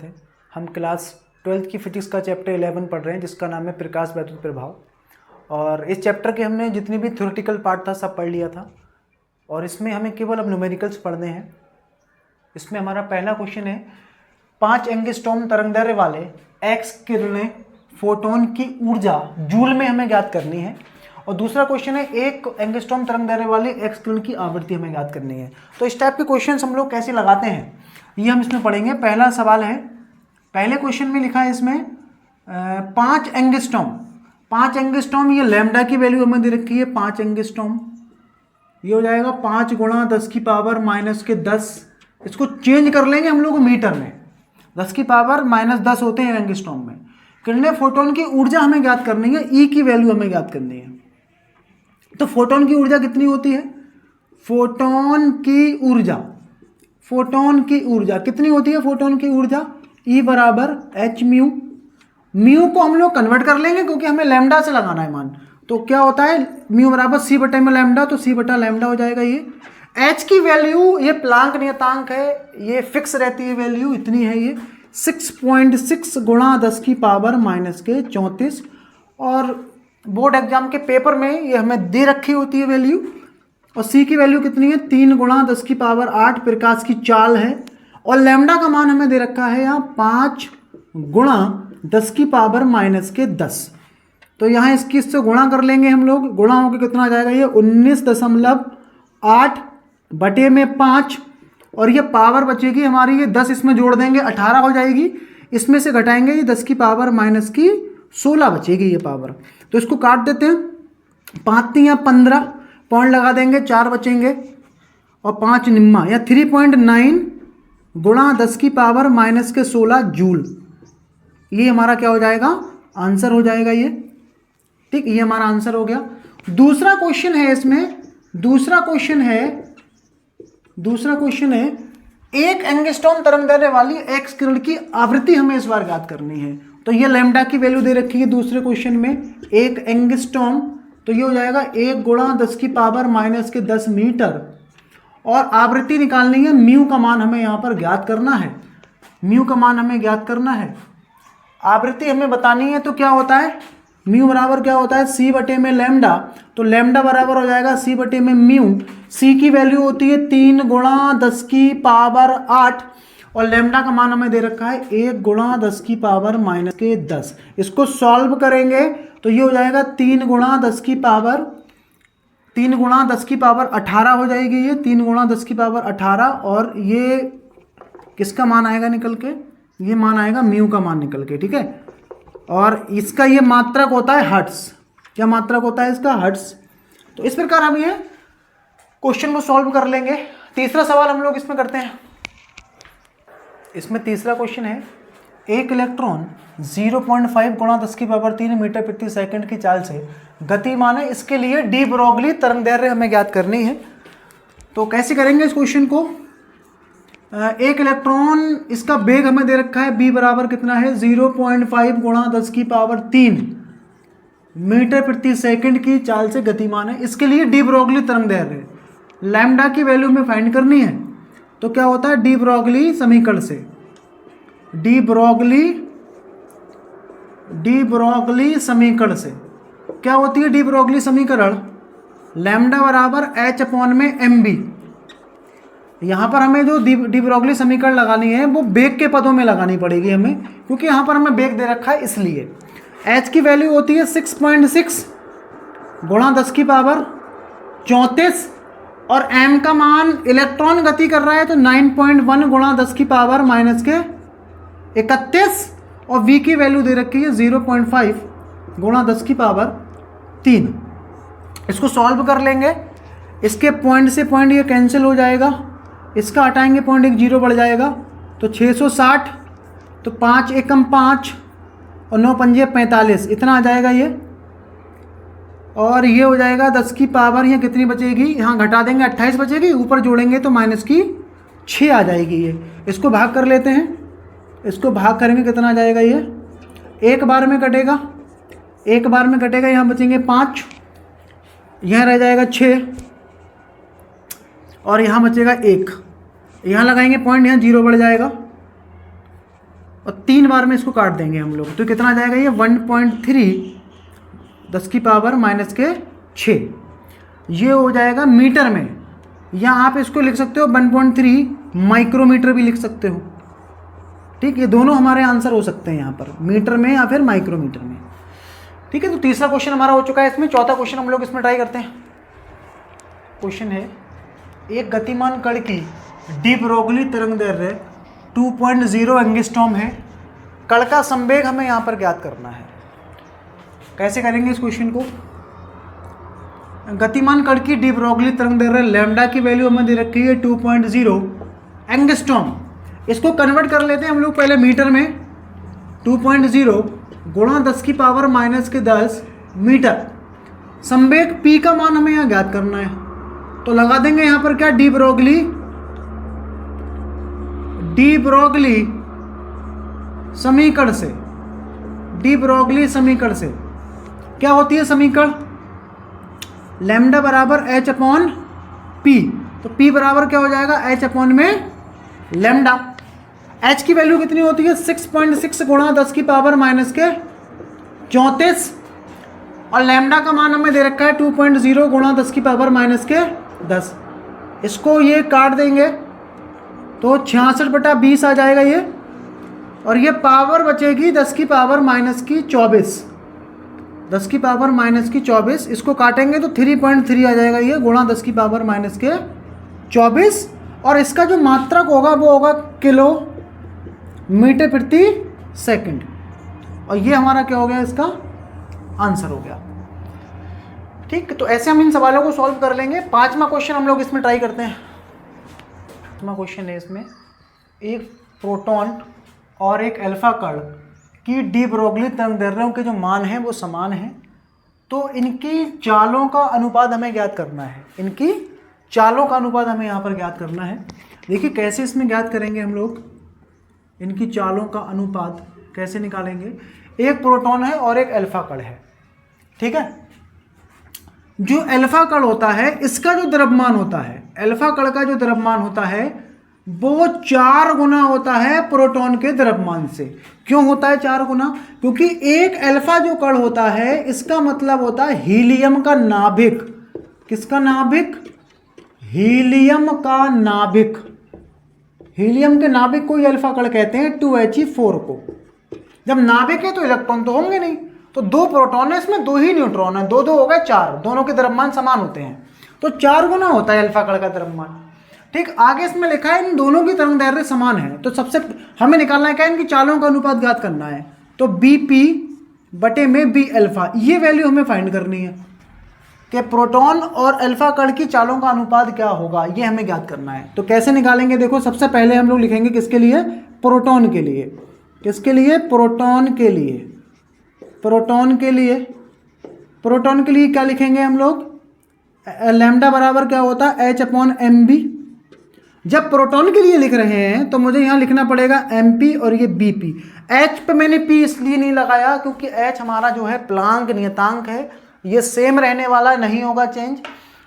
है। हम class 12th की फिजिक्स का चैप्टर 11 पढ़ रहे हैं जिसका नाम है प्रकाश वैद्युत प्रभाव। और इस चैप्टर के हमने जितनी भी थ्योरेटिकल पार्ट था सब पढ़ लिया था और इसमें हमें केवल अब न्यूमेरिकल्स पढ़ने हैं। इसमें हमारा पहला क्वेश्चन है 5 एंगस्ट्रॉम तरंगदैर्घ्य वाले एक्स किरणें फोटोन की ऊर्जा जूल में हमें ज्ञात करनी है। और दूसरा क्वेश्चन है 1 एंगस्ट्रॉम तरंगदैर्घ्य वाले एक्स किरण की आवृत्ति हमें ज्ञात करनी है। तो इस टाइप के क्वेश्चंस हम लोग कैसे लगाते हैं ये हम इसमें पढ़ेंगे। पहला सवाल है, पहले क्वेश्चन में लिखा है इसमें 5 एंगस्ट्रॉम ये लैम्डा की वैल्यू हमें दे रखी है 5 एंगस्ट्रॉम। ये हो जाएगा 5 गुणा 10 की पावर माइनस के 10। इसको चेंज कर लेंगे हम लोग मीटर में, 10 की पावर माइनस 10 होते हैं एंगस्ट्रॉम में। किरणें फोटोन की ऊर्जा हमें ज्ञात करनी है, ई की वैल्यू हमें ज्ञात करनी है। तो फोटोन की ऊर्जा कितनी होती है? फोटोन की ऊर्जा कितनी होती है? फोटोन की ऊर्जा E बराबर एच म्यू। म्यू को हम लोग कन्वर्ट कर लेंगे क्योंकि हमें लैम्डा से लगाना है मान। तो क्या होता है म्यू बराबर सी बटे में लैम्डा, तो सी बटा लैम्डा हो जाएगा। ये एच की वैल्यू ये प्लांक नियतांक है, ये फिक्स रहती है वैल्यू, इतनी है ये 6.6 गुणा 10 की पावर माइनस के 34। और बोर्ड एग्जाम के पेपर में ये हमें दे रखी होती है वैल्यू। और सी की वैल्यू कितनी है? 3 गुणा 10 की पावर 8 प्रकाश की चाल है। और लैम्डा का मान हमें दे रखा है यहाँ 5 गुणा 10 की पावर माइनस के 10। तो यहाँ इसकी इससे गुणा कर लेंगे हम लोग, गुणा होकर कितना आ जाएगा ये 19.8 बटे में 5। और ये पावर बचेगी हमारी, ये 10 इसमें जोड़ देंगे 18 हो जाएगी। इसमें से घटाएंगे ये 10 की पावर माइनस की 16 बचेगी ये पावर। तो इसको काट देते हैं, 5 या 15 पॉइंट लगा देंगे, 4 बचेंगे और 5 निम्मा या 3.9 गुणा 10 की पावर माइनस के 16 जूल। ये हमारा क्या हो जाएगा? आंसर हो जाएगा ये। ठीक, ये हमारा आंसर हो गया। दूसरा क्वेश्चन है इसमें, दूसरा क्वेश्चन है 1 एंगस्ट्रॉम तरंगदैर्घ्य वाली एक्स किरण की आवृत्ति हमें इस बार ज्ञात करनी है। तो ये लैम्डा की वैल्यू दे रखी है दूसरे क्वेश्चन में 1 एंगस्ट्रॉम। तो ये हो जाएगा 1 गुणा 10 की पावर माइनस के 10 मीटर। और आवृत्ति निकालनी है, म्यू का मान हमें यहाँ पर ज्ञात करना है, म्यू का मान हमें ज्ञात करना है। आवृत्ति हमें बतानी है तो क्या होता है? म्यू बराबर क्या होता है? सी बटे में लैम्डा। तो लैम्डा बराबर हो जाएगा सी बटे में म्यू। सी की वैल्यू होती है 3 गुणा 10 की पावर 8 और लैम्डा का मान हमें दे रखा है 1 गुणा 10 की पावर माइनस के 10। इसको सॉल्व करेंगे तो ये हो जाएगा 3 गुणा 10 की पावर 18 हो जाएगी ये 3 गुणा 10 की पावर 18। और ये किसका मान आएगा निकल के? ये मान आएगा म्यू का मान निकल के। ठीक है, और इसका ये मात्रक होता है हर्ट्स। क्या मात्रक होता है इसका? हर्ट्स। तो इस प्रकार हम ये क्वेश्चन को सॉल्व कर लेंगे। तीसरा सवाल हम लोग इसमें करते हैं। इसमें तीसरा क्वेश्चन है 1 इलेक्ट्रॉन 0.5 गुणा 10 की पावर 3 मीटर प्रति सेकंड की चाल से गतिमान है। इसके लिए डी ब्रोगली तरंगदैर्घ्य हमें ज्ञात करनी है। तो कैसे करेंगे इस क्वेश्चन को? 1 इलेक्ट्रॉन, इसका वेग हमें दे रखा है b बराबर कितना है? 0.5 गुणा 10 की पावर 3 मीटर प्रति सेकंड की चाल से गतिमान है। इसके लिए डी ब्रोगली तरंगदैर्घ्य लैम्डा की वैल्यू में फाइंड करनी है। तो क्या होता है डी ब्रोगली समीकरण से? डी ब्रोगली समीकरण से क्या होती है? डी ब्रोगली समीकरण लैम्डा बराबर एच अपॉन में एम बी। यहाँ पर हमें जो डी ब्रोगली समीकरण लगानी है वो बेग के पदों में लगानी पड़ेगी हमें, क्योंकि यहाँ पर हमें बेग दे रखा है इसलिए। एच की वैल्यू होती है 6.6 गुणा 10 की पावर 34 और एम का मान, इलेक्ट्रॉन गति कर रहा है तो 9.1 गुणा 10 की पावर माइनस के 31 और वी की वैल्यू दे रखी है 0.5 गुणा 10 की पावर 3। इसको सॉल्व कर लेंगे, इसके पॉइंट से पॉइंट ये कैंसिल हो जाएगा, इसका हटाएंगे पॉइंट 1 0 बढ़ जाएगा तो 660। तो 5 एकम 5 और 9 पंजे 45, इतना आ जाएगा ये। और ये हो जाएगा 10 की पावर, यहाँ कितनी बचेगी? यहाँ घटा देंगे 28 बचेगी, ऊपर जोड़ेंगे तो माइनस की 6 आ जाएगी ये। इसको भाग कर लेते हैं, इसको भाग करेंगे कितना आ जाएगा ये? एक बार में कटेगा, यहाँ बचेंगे 5, यहाँ रह जाएगा 6 और यहाँ बचेगा 1। यहाँ लगाएंगे पॉइंट, यहाँ 0 बढ़ जाएगा और 3 बार में इसको काट देंगे हम लोग, तो कितना आ जाएगा ये 1.3 10 की पावर माइनस के 6, ये हो जाएगा मीटर में, या आप इसको लिख सकते हो 1.3 माइक्रोमीटर भी लिख सकते हो। ठीक, ये दोनों हमारे आंसर हो सकते हैं यहाँ पर, मीटर में या फिर माइक्रोमीटर में। ठीक है, तो तीसरा क्वेश्चन हमारा हो चुका है इसमें। चौथा क्वेश्चन हम लोग इसमें ट्राई करते हैं। क्वेश्चन है, एक गतिमान कण की डी ब्रोगली तरंगदैर्घ्य 2.0 एंगस्ट्रॉम है, कण का संवेग हमें यहाँ पर ज्ञात करना है। कैसे करेंगे इस क्वेश्चन को? गतिमान कण की डी ब्रोगली तरंगदैर्घ्य लैम्डा की वैल्यू हमें दे रखी है 2.0 एंगस्ट्रॉम। इसको कन्वर्ट कर लेते हैं हम लोग पहले मीटर में। 2.0 गुणा 10 की पावर माइनस के 10 मीटर। संवेग p का मान हमें यहाँ ज्ञात करना है, तो लगा देंगे यहाँ पर क्या, डी ब्रोगली समीकरण से, डी ब्रोगली समीकरण से क्या होती है समीकरण, लैम्डा बराबर h अपॉन p, तो p बराबर क्या हो जाएगा, h अपॉन में लैम्डा। h की वैल्यू कितनी होती है, 6.6 गुणा 10 की पावर माइनस के 34, और लैम्डा का मान हमें दे रखा है 2.0 गुणा 10 की पावर माइनस के 10। इसको ये काट देंगे तो 66/20 आ जाएगा ये, और ये पावर बचेगी 10 की पावर माइनस की 24, 10 की पावर माइनस की 24। इसको काटेंगे तो 3.3 आ जाएगा ये, गुणा 10 की पावर माइनस के 24, और इसका जो मात्रक होगा वो होगा किलो मीटर प्रति सेकंड, और ये हमारा क्या हो गया, इसका आंसर हो गया। ठीक, तो ऐसे हम इन सवालों को सॉल्व कर लेंगे। पांचवा क्वेश्चन हम लोग इसमें ट्राई करते हैं। पांचवा क्वेश्चन है इसमें, एक प्रोटॉन और एक अल्फा कण की डी ब्रोगली तरंगदैर्घ्यों के जो मान हैं वो समान हैं, तो इनकी चालों का अनुपात हमें ज्ञात करना है। इनकी चालों का अनुपात हमें यहाँ पर ज्ञात करना है। देखिए कैसे इसमें ज्ञात करेंगे हम लोग, इनकी चालों का अनुपात कैसे निकालेंगे। एक प्रोटॉन है और एक अल्फा कण है, ठीक है। जो अल्फा कण होता है इसका जो द्रव्यमान होता है, अल्फा कण का जो द्रव्यमान होता है वो 4 गुना होता है प्रोटॉन के द्रव्यमान से। क्यों होता है 4 गुना? क्योंकि एक अल्फा जो कण होता है इसका मतलब होता है हीलियम का नाभिक। किसका नाभिक? हीलियम का नाभिक। हीलियम के नाभिक को ही अल्फा कण कहते हैं, 2He4 को। जब नाभिक है तो इलेक्ट्रॉन तो होंगे नहीं, तो 2 प्रोटॉन है इसमें, 2 ही न्यूट्रॉन है, 2 हो गए 4, दोनों के द्रव्यमान समान होते हैं, तो 4 गुना होता है अल्फा कण का द्रव्यमान। ठीक, आगे इसमें लिखा है इन दोनों की तरंगदैर्घ्य समान है, तो सबसे हमें निकालना है क्या, इनकी चालों का अनुपात ज्ञात करना है। तो Bp बटे में B अल्फा, ये वैल्यू हमें फाइंड करनी है कि प्रोटॉन और अल्फा कण की चालों का अनुपात क्या होगा, ये हमें ज्ञात करना है। तो कैसे निकालेंगे, देखो सबसे पहले हम लोग लिखेंगे किसके लिए, प्रोटॉन के लिए। किसके लिए? प्रोटॉन के लिए। प्रोटॉन के लिए, प्रोटॉन के लिए क्या लिखेंगे हम लोग, लैम्डा बराबर क्या होता है, H/mb। जब प्रोटॉन के लिए लिख रहे हैं तो मुझे यहाँ लिखना पड़ेगा mp और ये bp। H पे मैंने p इसलिए नहीं लगाया क्योंकि H हमारा जो है प्लांक नियतांक है, ये सेम रहने वाला नहीं होगा चेंज।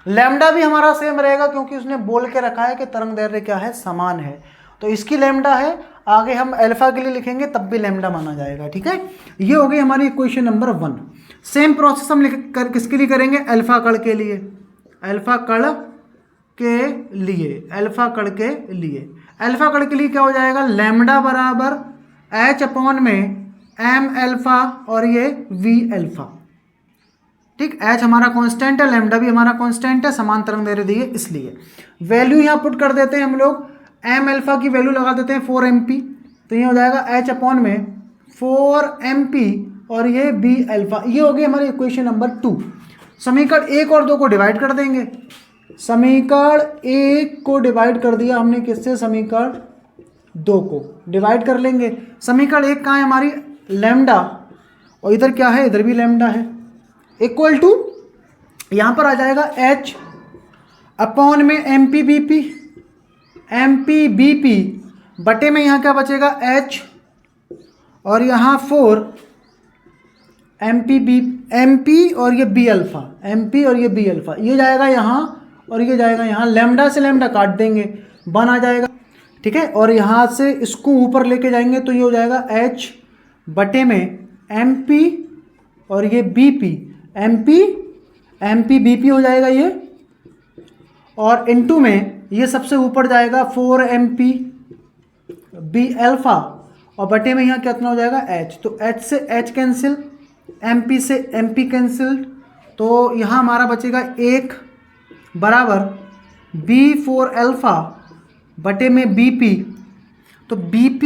लैम्डा भी हमारा सेम रहेगा क्योंकि उसने बोल के रखा है कि तरंगदैर्घ्य क्या है, समान है, तो इसकी लैम्डा है। आगे हम अल्फा के लिए लिखेंगे तब भी लैम्डा माना जाएगा, ठीक है। ये हो गई हमारी इक्वेशन नंबर 1। सेम प्रोसेस हम किसके लिए करेंगे, अल्फा कण के लिए। अल्फा कण के लिए, अल्फा कण के लिए, अल्फा कण के लिए क्या हो जाएगा, लैम्डा बराबर H/ में m अल्फा और ये v अल्फा। ठीक, H हमारा कांस्टेंट है, लैम्डा भी हमारा कांस्टेंट है, समान तरंगदैर्घ्य दी है, इसलिए वैल्यू यहाँ पुट कर देते हैं हम लोग। m अल्फा की वैल्यू लगा देते हैं 4mp, तो ये हो जाएगा H/ में 4mp और ये b अल्फा। ये हो गई हमारी इक्वेशन नंबर 2। समीकरण 1 और 2 को डिवाइड कर देंगे। समीकरण 1 को डिवाइड कर दिया हमने किससे, समीकरण 2 को डिवाइड कर लेंगे। समीकरण 1 कहाँ है हमारी, लैम्डा, और इधर क्या है, इधर भी लैम्डा है, इक्वल टू यहाँ पर आ जाएगा H/ में mp bp बटे में यहाँ क्या बचेगा, H और यहाँ 4 mp और ये b अल्फा, mp और ये b अल्फा, ये जाएगा यहाँ और ये जाएगा यहाँ, लैम्डा से लैम्डा काट देंगे, 1 आ जाएगा। ठीक है। और यहाँ से इसको ऊपर लेके जाएंगे तो ये हो जाएगा H बटे में MP और ये BP, MP BP हो जाएगा ये, और इनटू में ये सबसे ऊपर जाएगा 4MP B अल्फा, और बटे में यहाँ कितना हो जाएगा H, तो H से H कैंसिल, MP से MP कैंसिल, तो यहाँ हमारा बचेगा 1 बराबर B4 अल्फा बटे में BP, तो BP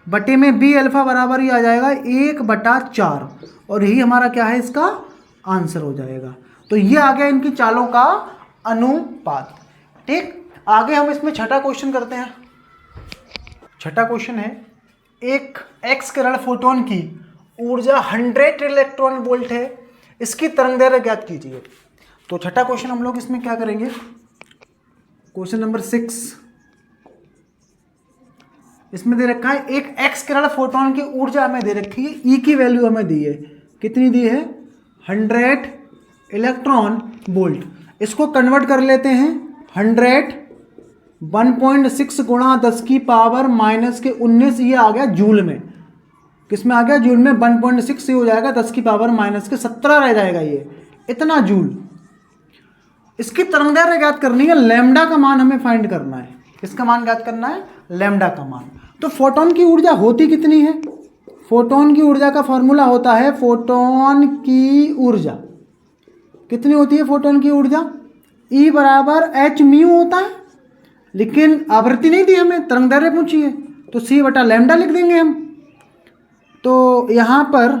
बटे में B अल्फा बराबर ही आ जाएगा 1/4, और यही हमारा क्या है, इसका आंसर हो जाएगा। तो ये आ गया इनकी चालों का अनुपात। ठीक, आगे हम इसमें छठा क्वेश्चन करते हैं। छठा क्वेश्चन है, एक एक्स किरण फोटोन की ऊर्जा 100 इलेक्ट्रॉन वोल्ट है, इसकी तरंगदैर्घ्य ज्ञात कीजिए। तो छठा क्वेश्चन हम लोग इसमें क्या करेंगे, क्वेश्चन नंबर 6, इसमें दे रखा है एक एक्स किरण फोटोन की ऊर्जा हमें दे रखी है, ई की वैल्यू हमें दी है, कितनी दी है, 100 इलेक्ट्रॉन वोल्ट। इसको कन्वर्ट कर लेते हैं 100 1.6 गुणा 10 की पावर माइनस के 19, ये आ गया जूल में, किस में आ गया, जूल में 1.6 से हो जाएगा 10 की पावर माइनस के 17 रह जाएगा, ये इतना जूल। इसकी तरंगदैर्घ्य ज्ञात करनी है, लैम्डा का मान हमें फाइंड करना है, किसका मान ज्ञात करना है, लैम्डा का मान। तो फोटोन की ऊर्जा होती कितनी है, फोटोन की ऊर्जा का फॉर्मूला होता है, फोटोन की ऊर्जा कितनी होती है, फोटोन की ऊर्जा E बराबर h म्यू होता है, लेकिन आवृत्ति नहीं दी हमें, तरंगदैर्घ्य पूछी है, तो C बटा लैम्डा लिख देंगे हम। तो यहाँ पर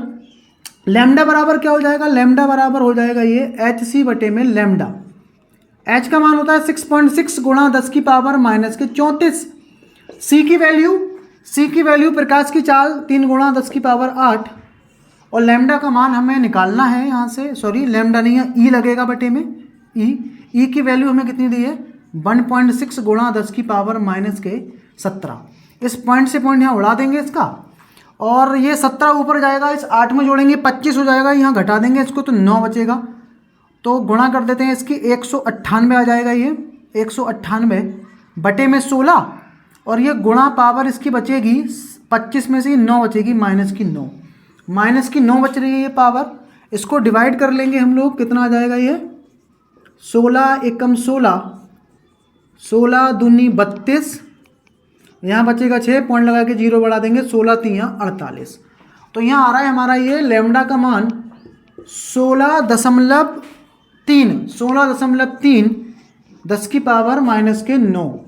लैम्डा बराबर क्या हो जाएगा, लैम्डा बराबर हो जाएगा ये HC बटे में लैम्डा, H का मान होता है 6.6 गुणा 10 की पावर माइनस के 34। C की वैल्यू प्रकाश की चाल 3 गुणा 10 की पावर 8, और लैम्डा का मान हमें निकालना है यहाँ से, सॉरी लैम्डा नहीं है, E लगेगा बटे में, E की वैल्यू हमें कितनी दी है, 1.6 गुणा 10 की पावर माइनस के 17। इस पॉइंट से पॉइंट यहाँ उड़ा देंगे इसका, और ये 17 ऊपर जाएगा, इस 8 में जोड़ेंगे 25 हो जाएगा, यहाँ घटा देंगे इसको तो 9 बचेगा, तो गुणा कर देते हैं इसकी 198 आ जाएगा, ये 198 बटे में 16, और ये गुणा पावर इसकी बचेगी 25 में से 9 बचेगी, माइनस की 9 बच रही है ये पावर। इसको डिवाइड कर लेंगे हम लोग, कितना आ जाएगा ये 16 एकम 16, 16 दूनी 32, यहाँ बचेगा 6, पॉइंट लगा के 0 बढ़ा देंगे, 16 3 48। तो यहाँ आ रहा है हमारा ये लैम्डा का मान 16.3 10 की पावर माइनस के 9,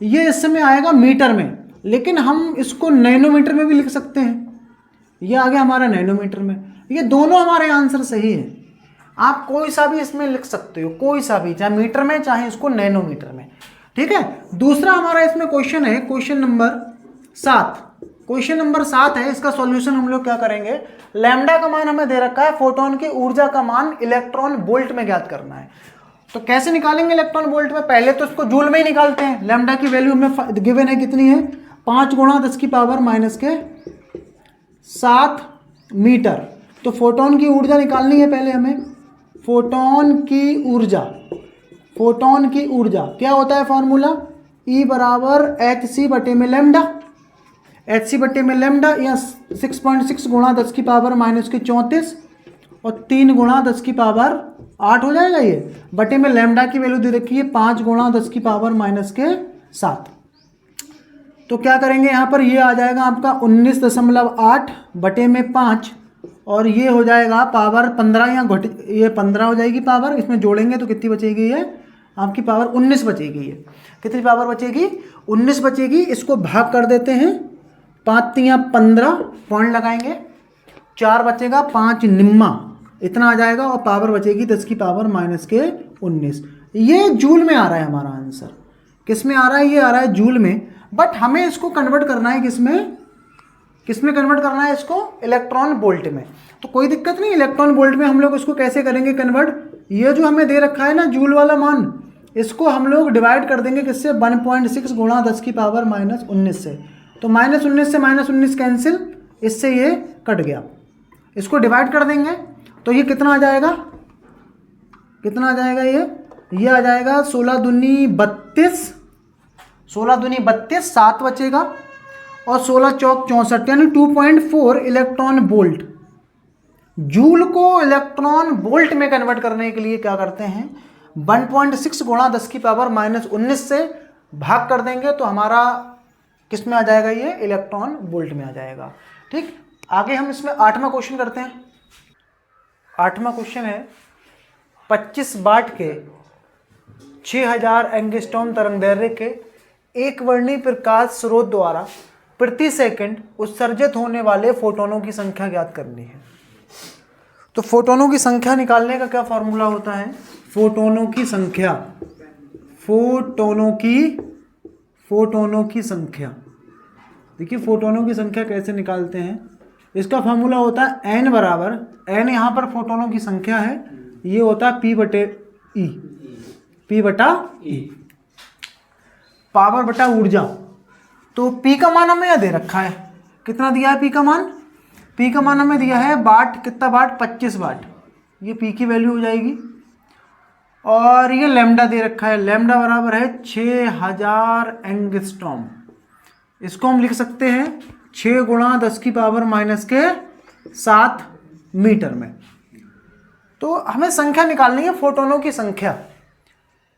ये इस समय आएगा मीटर में, लेकिन हम इसको नैनोमीटर में भी लिख सकते हैं, ये आ गया हमारा नैनोमीटर में। ये दोनों हमारे आंसर सही है, आप कोई सा भी इसमें लिख सकते हो, कोई सा भी, चाहे मीटर में चाहे इसको नैनोमीटर में। ठीक है, दूसरा हमारा इसमें क्वेश्चन है, क्वेश्चन नंबर 7 है, इसका सॉल्यूशन हम लोग क्या करेंगे, लैम्डा का मान हमें दे रखा है, फोटोन की ऊर्जा का मान इलेक्ट्रॉन वोल्ट में ज्ञात करना है। तो कैसे निकालेंगे इलेक्ट्रॉन वोल्ट में, पहले तो इसको जूल में ही निकालते हैं। लैम्डा की वैल्यू हमें गिवन है, कितनी है, 5 गुणा 10 की पावर माइनस के 7 मीटर। तो फोटोन की ऊर्जा निकालनी है पहले हमें, फोटोन की ऊर्जा क्या होता है फॉर्मूला, E बराबर HC बटे में लैम्डा, HC बटे में लैम्डा, या 6.6 गुणा 10 की पावर माइनस के 34 और 3 गुणा 10 की पावर 8 हो जाएगा ये, बटे में लैम्डा की वैल्यू दे रखी है 5 गुणा 10 की पावर माइनस के 7। तो क्या करेंगे यहाँ पर, ये आ जाएगा आपका 19.8 बटे में 5, और ये हो जाएगा पावर 15, यहाँ घट, ये 15 हो जाएगी पावर, इसमें जोड़ेंगे तो कितनी बचेगी, ये आपकी पावर 19 बचेगी, ये कितनी पावर बचेगी, 19 बचेगी। इसको भाग कर देते हैं, 5 3 15, पॉइंट लगाएंगे, 4 बचेगा, 5 निम्मा, इतना आ जाएगा, और पावर बचेगी 10 की पावर माइनस के 19। ये जूल में आ रहा है हमारा आंसर, किस में आ रहा है, ये आ रहा है जूल में, बट हमें इसको कन्वर्ट करना है किसमें कन्वर्ट करना है इसको, इलेक्ट्रॉन वोल्ट में। तो कोई दिक्कत नहीं, इलेक्ट्रॉन वोल्ट में हम लोग इसको कैसे करेंगे कन्वर्ट, ये जो हमें दे रखा है ना जूल वाला मान, इसको हम लोग डिवाइड कर देंगे किससे, 1.6 गुणा 10 की पावर माइनस 19 से, तो -19 से -19 कैंसिल, इससे ये कट गया, इसको डिवाइड कर देंगे तो ये कितना आ जाएगा, ये आ जाएगा 16 दूनी 32 16 दूनी 32, 7 बचेगा और 16 चौक 64 यानी 2.4 इलेक्ट्रॉन वोल्ट। जूल को इलेक्ट्रॉन वोल्ट में कन्वर्ट करने के लिए क्या करते हैं, 1.6 गुणा 10 की पावर -19 से भाग कर देंगे तो हमारा किस में आ जाएगा, ये इलेक्ट्रॉन वोल्ट में आ जाएगा। ठीक, आगे हम इसमें 8वां क्वेश्चन करते हैं। 8वां क्वेश्चन है 25 वाट के 6000 एंगस्ट्रॉम तरंगदैर्घ्य के एक वर्णी प्रकाश स्रोत द्वारा प्रति सेकंड उत्सर्जित होने वाले फोटोनों की संख्या ज्ञात करनी है। तो फोटोनों की संख्या निकालने का क्या फॉर्मूला होता है, फोटोनों की संख्या, फोटोनों की संख्या। देखिए फोटोनों की संख्या कैसे निकालते हैं, इसका फॉर्मूला होता है n बराबर, n यहाँ पर फोटोनों की संख्या है, ये होता है P बटे E, पावर बटा ऊर्जा। तो P का मान हमें यह दे रखा है, कितना दिया है P का मान, P का मान हमें दिया है वाट, कितना वाट, 25 वाट, ये P की वैल्यू हो जाएगी। और ये लैम्डा दे रखा है, लैम्डा बराबर है 6000 एंगस्ट्रॉम। इसको हम लिख सकते हैं 6 गुणा 10 की पावर -7 मीटर में। तो हमें संख्या निकालनी है, फोटोनों की संख्या।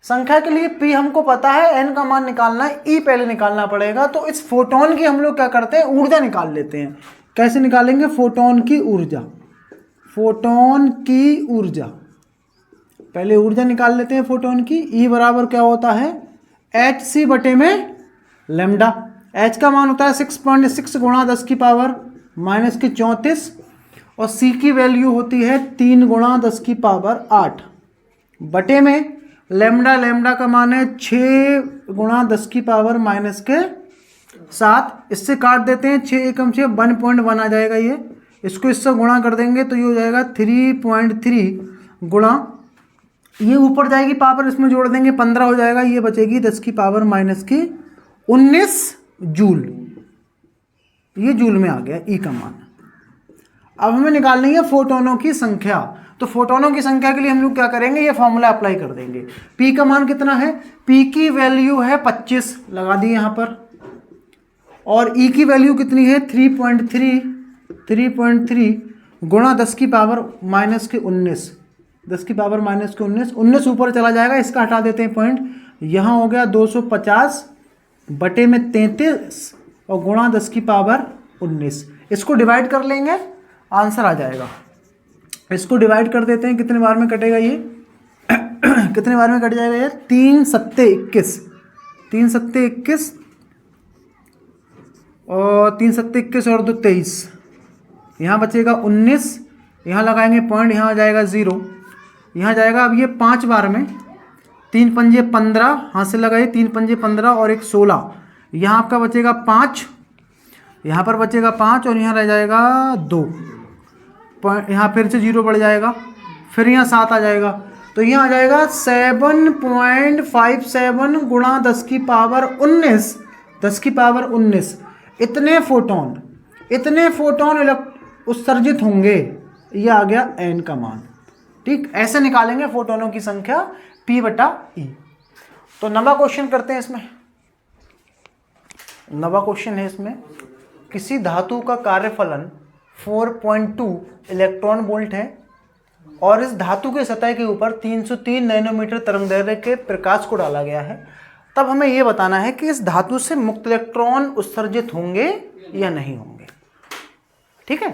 संख्या के लिए P हमको पता है, n का मान निकालना है, E पहले निकालना पड़ेगा। तो इस फोटोन की हम लोग क्या करते हैं, ऊर्जा निकाल लेते हैं। कैसे निकालेंगे, फोटोन की ऊर्जा, फोटोन की ऊर्जा, पहले ऊर्जा निकाल लेते हैं फोटोन की। E बराबर क्या होता है, hc बटे में लैम्डा। h का मान होता है 6.6 गुणा 10 की पावर -34 और c की वैल्यू होती है 3 गुणा 10 की पावर 8 बटे में लैम्डा, लैम्डा का मान है 6 गुणा 10 की पावर -7। इससे काट देते हैं, 6 एकम 6, 1.1 आ जाएगा ये। इसको इससे गुणा कर देंगे तो ये हो जाएगा 3.3 गुणा, ये ऊपर जाएगी पावर, इसमें जोड़ देंगे 15 हो जाएगा, ये बचेगी 10 की पावर -19 जूल। ये जूल में आ गया E का मान। अब हमें निकालनी है फोटोनों की संख्या। तो फोटोनों की संख्या के लिए हम लोग क्या करेंगे, ये फॉर्मूला अप्लाई कर देंगे। P का मान कितना है, P की वैल्यू है 25, लगा दी यहाँ पर, और E की वैल्यू कितनी है 3.3 गुणा 10 की पावर -19, 10 की पावर -19, 19 ऊपर चला जाएगा, इसका हटा देते हैं पॉइंट, यहाँ हो गया 250 बटे में 33 और गुणा 10 की पावर 19। इसको डिवाइड कर लेंगे, आंसर आ जाएगा। इसको डिवाइड कर देते हैं, कितने बार में कटेगा ये कितने बार में कट जाएगा ये, 3 सत्ते 21, 3 सत्ते 21 और 3 सत्ते 21 और 2 23, यहाँ बचेगा 19, यहाँ लगाएंगे पॉइंट, यहाँ आ जाएगा 0, यहाँ जाएगा। अब ये 5 बार में, 3 पंजे 15, हाथ से लगाइए, 3 पंजे 15 और 1 16, यहाँ आपका बचेगा 5, यहाँ पर बचेगा 5 और यहाँ रह जाएगा 2, यहाँ फिर से 0 बढ़ जाएगा, फिर यहाँ 7 आ जाएगा, तो यहाँ आ जाएगा 7.57 गुणा 10 की पावर 19, 10 की पावर 19। इतने फोटोन उत्सर्जित होंगे, ये आ गया n का मान। ठीक, ऐसे निकालेंगे फोटोनों की संख्या P बटा E। तो नवा क्वेश्चन करते हैं इसमें। नवा क्वेश्चन है इसमें, किसी धातु का कार्यफलन 4.2 इलेक्ट्रॉन वोल्ट है और इस धातु के सतह के ऊपर 303 नैनोमीटर तरंगदैर्घ्य के प्रकाश को डाला गया है। तब हमें यह बताना है कि इस धातु से मुक्त इलेक्ट्रॉन उत्सर्जित होंगे या नहीं होंगे। ठीक है,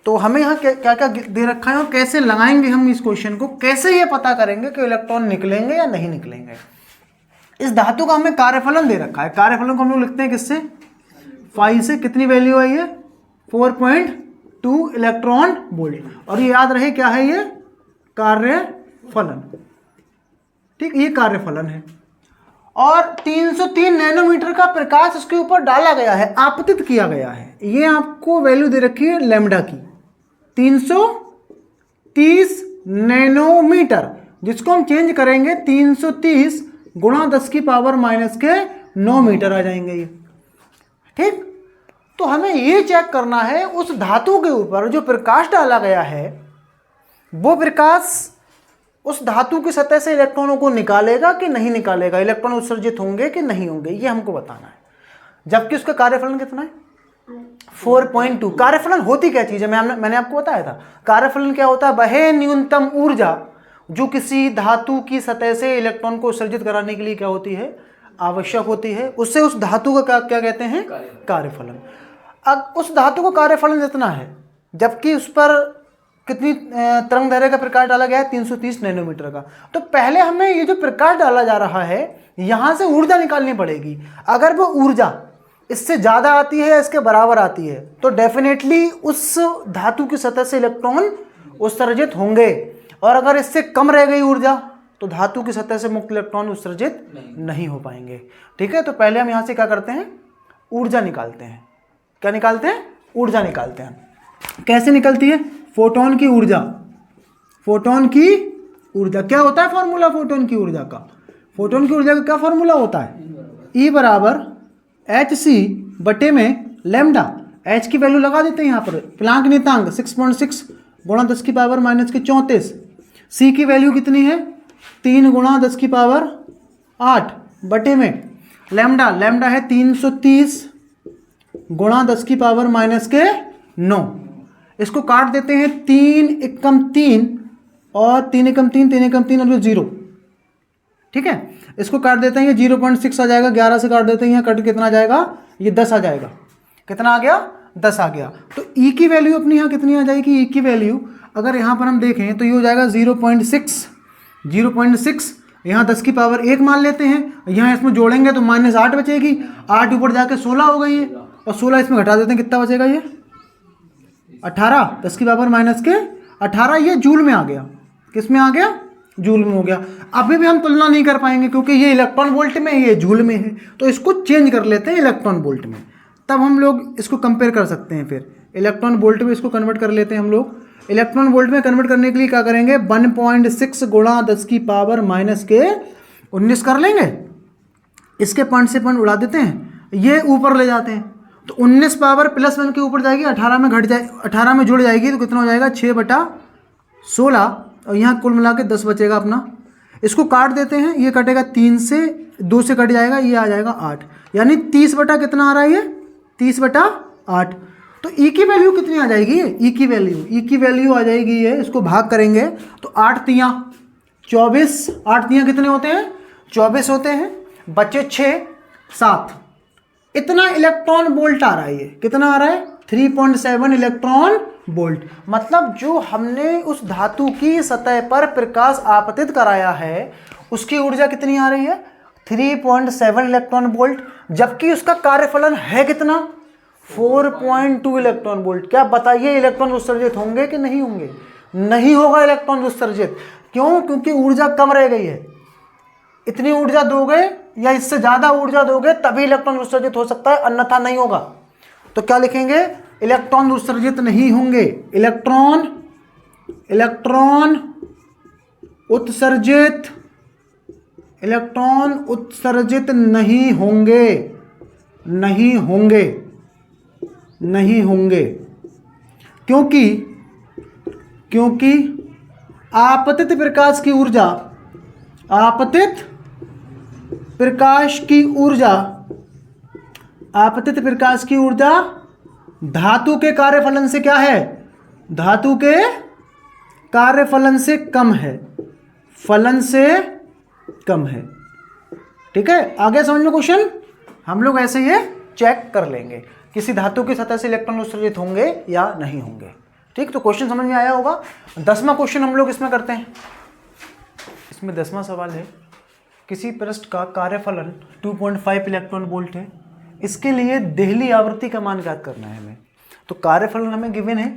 तो हमें यहाँ क्या क्या दे रखा है और कैसे लगाएंगे हम इस क्वेश्चन को, कैसे ये पता करेंगे कि इलेक्ट्रॉन निकलेंगे या नहीं निकलेंगे। इस धातु का हमें कार्यफलन दे रखा है, कार्यफलन को हम लोग लिखते हैं किससे, फाई से। कितनी वैल्यू है ये, 4.2 इलेक्ट्रॉन वोल्ट, और ये याद रहे क्या है, ये कार्यफलन। ठीक, ये कार्यफलन है और 303 नैनोमीटर का प्रकाश इसके ऊपर डाला गया है, आपतित किया गया है। ये आपको वैल्यू दे रखी है लैम्डा की 330 नैनोमीटर, जिसको हम चेंज करेंगे 330 गुणा 10 की पावर -9 मीटर आ जाएंगे ये। ठीक, तो हमें ये चेक करना है उस धातु के ऊपर जो प्रकाश डाला गया है वो प्रकाश उस धातु की सतह से इलेक्ट्रॉनों को निकालेगा कि नहीं निकालेगा, इलेक्ट्रॉन उत्सर्जित होंगे कि नहीं होंगे, ये हमको बताना है। जबकि उसका कार्यफलन कितना है 4.2। कार्यफलन होती क्या चीज है, मैंने आपको बताया था। कार्यफलन क्या होता है, वह न्यूनतम ऊर्जा जो किसी धातु की सतह से इलेक्ट्रॉन को उत्सर्जित कराने के लिए क्या होती है, आवश्यक होती है, उससे उस धातु का क्या कहते हैं, कार्यफलन। अब उस धातु को कार्यफलन जितना है, जबकि उस पर कितनी तरंग दैर्घ्य का प्रकाश डाला गया है 330 नैनोमीटर का। तो पहले हमें ये जो प्रकाश डाला जा रहा है यहां से ऊर्जा निकालनी पड़ेगी। अगर वो ऊर्जा इससे ज्यादा आती है या इसके बराबर आती है तो डेफिनेटली उस धातु की सतह से इलेक्ट्रॉन उत्सर्जित होंगे, और अगर इससे कम रह गई ऊर्जा तो धातु की सतह से मुक्त इलेक्ट्रॉन उत्सर्जित नहीं हो पाएंगे। ठीक है, तो पहले हम यहां से क्या करते हैं, ऊर्जा निकालते हैं। क्या निकालते हैं, ऊर्जा निकालते हैं। कैसे निकलती है, फोटोन की ऊर्जा। फोटोन की ऊर्जा क्या होता है, फॉर्मूला फोटोन की ऊर्जा का, फोटोन की ऊर्जा का क्या फॉर्मूला होता है, E बराबर hc बटे में लैम्डा। h की वैल्यू लगा देते हैं यहाँ पर, प्लांक नियतांक 6.6 गुणा 10 की पावर माइनस के 34। c की वैल्यू कितनी है 3 गुणा 10 की पावर 8 बटे में लैम्डा, लैम्डा है 330 गुणा 10 की पावर माइनस के 9। इसको काट देते हैं, 3 एकम 3 और 3 एकम 3, 3 एकम 3 और 0। ठीक है, इसको काट देते हैं, ये 0.6 आ जाएगा, 11 से काट देते हैं, यहाँ कट कितना आ जाएगा, ये 10 आ जाएगा। कितना आ गया, 10 आ गया। तो E की वैल्यू अपनी यहाँ कितनी आ जाएगी, E की वैल्यू अगर यहाँ पर हम देखें तो ये हो जाएगा 0.6, यहाँ 10 की पावर 1 मान लेते हैं, यहाँ इसमें जोड़ेंगे तो -8 बचेगी, 8 ऊपर जाके 16 हो गई है, और 16 इसमें घटा देते हैं, कितना बचेगा ये 18, 10 की पावर माइनस के 18, ये जूल में आ गया। किस में आ गया, जूल में हो गया। अभी भी हम तुलना नहीं कर पाएंगे क्योंकि ये इलेक्ट्रॉन वोल्ट में है, ये जूल में है, तो इसको चेंज कर लेते हैं इलेक्ट्रॉन वोल्ट में, तब हम लोग इसको कंपेयर कर सकते हैं। फिर इलेक्ट्रॉन वोल्ट में इसको कन्वर्ट कर लेते हैं हम लोग। इलेक्ट्रॉन वोल्ट में कन्वर्ट करने के लिए क्या करेंगे, 1.6 गुणा 10 की पावर माइनस के 19 कर लेंगे, इसके पॉइंट से पॉइंट उड़ा देते हैं, ये ऊपर ले जाते हैं, तो 19 पावर +1 के ऊपर जाएगी, 18 में घट जाए, 18 में जुड़ जाएगी, तो कितना हो जाएगा 6/16, और यहाँ कुल मिला के 10 बचेगा अपना। इसको काट देते हैं, ये कटेगा 3 से, 2 से कट जाएगा, ये आ जाएगा 8, यानी 30 बटा कितना आ रहा है ये 30/8। तो E की वैल्यू कितनी आ जाएगी, E की वैल्यू आ जाएगी ये, इसको भाग करेंगे तो 8 तियाँ 24, 8 तियाँ कितने होते हैं 24 होते हैं, बचे 6 7, इतना इलेक्ट्रॉन वोल्ट आ रहा है। ये कितना आ रहा है 3.7 इलेक्ट्रॉन वोल्ट। मतलब जो हमने उस धातु की सतह पर प्रकाश आपतित कराया है उसकी ऊर्जा कितनी आ रही है 3.7 इलेक्ट्रॉन वोल्ट, जबकि उसका कार्यफलन है कितना 4.2 इलेक्ट्रॉन वोल्ट। क्या बताइए इलेक्ट्रॉन उत्सर्जित होंगे कि नहीं होंगे, नहीं होगा इलेक्ट्रॉन उत्सर्जित। क्यों, क्योंकि ऊर्जा कम रह गई है। इतनी ऊर्जा दोगे या इससे ज्यादा ऊर्जा दोगे तभी इलेक्ट्रॉन उत्सर्जित हो सकता है, अन्यथा नहीं होगा। तो क्या लिखेंगे, इलेक्ट्रॉन उत्सर्जित नहीं होंगे, इलेक्ट्रॉन उत्सर्जित नहीं होंगे, क्योंकि आपतित प्रकाश की ऊर्जा धातु के कार्यफलन से क्या है, धातु के कार्यफलन से कम है, फलन से कम है। ठीक है, आगे समझ में क्वेश्चन हम लोग ऐसे ये चेक कर लेंगे किसी धातु की सतह से इलेक्ट्रॉन उत्सर्जित होंगे या नहीं होंगे। ठीक, तो क्वेश्चन समझ में आया होगा। 10वां क्वेश्चन हम लोग इसमें करते हैं। इसमें 10वां सवाल है, किसी पृष्ठ का कार्यफलन 2.5 इलेक्ट्रॉन वोल्ट है, इसके लिए देहली आवृत्ति का मान ज्ञात करना है हमें। तो कार्यफलन हमें गिवन है,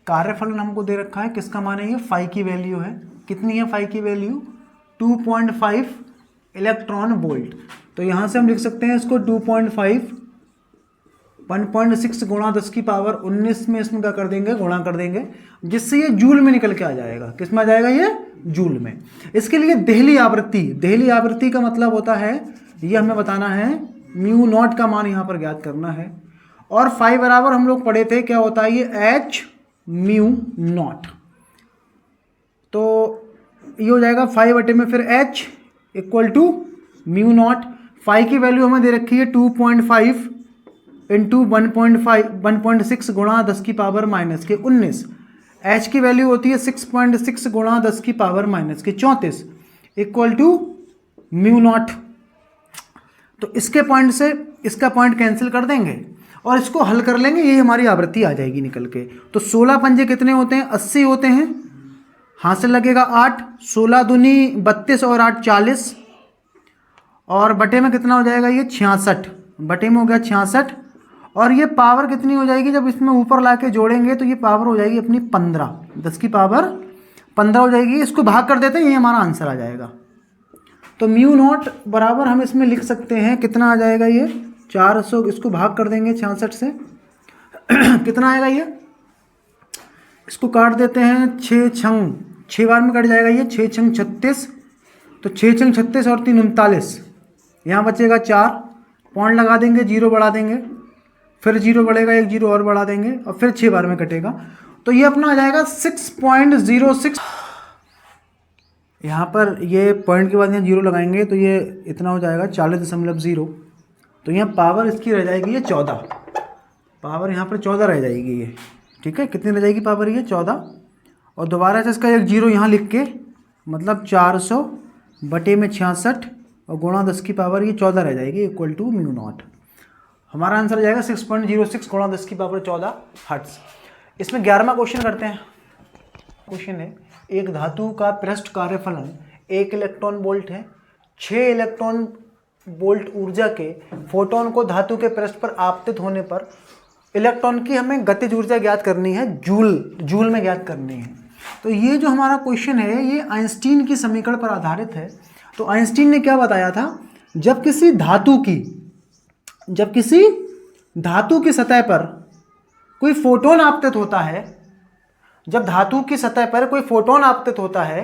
कार्यफलन हमको दे रखा है, किसका मान है ये फाई की वैल्यू है, कितनी है फाई की वैल्यू 2.5 इलेक्ट्रॉन वोल्ट। तो यहाँ से हम लिख सकते हैं इसको 2.5 1.6 गुणा 10 की पावर 19 में इसमें क्या कर देंगे, गुणा कर देंगे, जिससे ये जूल में निकल के आ जाएगा। किस में आ जाएगा ये, जूल में। इसके लिए देहली आवृत्ति का मतलब होता है, ये हमें बताना है म्यू नॉट का मान यहाँ पर ज्ञात करना है, और फाई बराबर हम लोग पढ़े थे क्या होता है ये एच म्यू नॉट। तो ये हो जाएगा 5/में फिर H equal to mu nought. Phi की वैल्यू हमें दे रखी है 2.5 इंटू 1.6 गुणा 10 की पावर माइनस के 19। H की वैल्यू होती है 6.6 गुणा 10 की पावर माइनस के 34 इक्वल टू म्यू नॉट। तो इसके पॉइंट से इसका पॉइंट कैंसिल कर देंगे और इसको हल कर लेंगे, ये हमारी आवृत्ति आ जाएगी निकल के। तो 16 पंजे कितने होते हैं? 80 होते हैं। हाथ से लगेगा 8, 16 दूनी 32 और 8 40, और बटे में कितना हो जाएगा ये 66, बटे में हो गया 66। और ये पावर कितनी हो जाएगी जब इसमें ऊपर ला के जोड़ेंगे तो ये पावर हो जाएगी अपनी 15, 10 की पावर 15 हो जाएगी। इसको भाग कर देते हैं, ये हमारा आंसर आ जाएगा। तो म्यू नॉट बराबर हम इसमें लिख सकते हैं, कितना आ जाएगा ये 400, इसको भाग कर देंगे 66 से कितना आएगा ये, इसको काट देते हैं 6 बार में कट जाएगा ये, 6 छंग 36, तो 6 छंग 36 और 3 39, यहाँ बचेगा 4, पॉइंट लगा देंगे, 0 बढ़ा देंगे, फिर 0 बढ़ेगा, 1 0 और बढ़ा देंगे और फिर 6 बार में कटेगा। तो ये अपना आ जाएगा 6.06। यहाँ पर ये पॉइंट के बाद यहाँ 0 लगाएंगे तो ये इतना हो जाएगा 40.0। तो यहाँ पावर इसकी रह जाएगी ये 14, पावर यहाँ पर 14 रह जाएगी ये, ठीक है। कितनी रह जाएगी पावर ये 14, और दोबारा से इसका 1 0 यहाँ लिख के, मतलब 400 बटे में 66 और गुणा 10 की पावर ये 14 रह जाएगी इक्वल टू म्यू नॉट। हमारा आंसर आ जाएगा 6.06 गुणा 10 की पावर 14 हर्ट्ज। इसमें 11वां क्वेश्चन करते हैं। क्वेश्चन है, एक धातु का पृष्ठ कार्यफलन 1 इलेक्ट्रॉन वोल्ट है। 6 इलेक्ट्रॉन वोल्ट ऊर्जा के फोटोन को धातु के पृष्ठ पर आपतित होने पर इलेक्ट्रॉन की हमें गतिज ऊर्जा ज्ञात करनी है, जूल में ज्ञात करनी है। तो ये जो हमारा क्वेश्चन है ये आइंस्टीन की समीकरण पर आधारित है। तो आइंस्टीन ने क्या बताया था, जब किसी धातु की सतह पर कोई फोटोन आपतित होता है, जब धातु की सतह पर कोई फोटोन आपतित होता है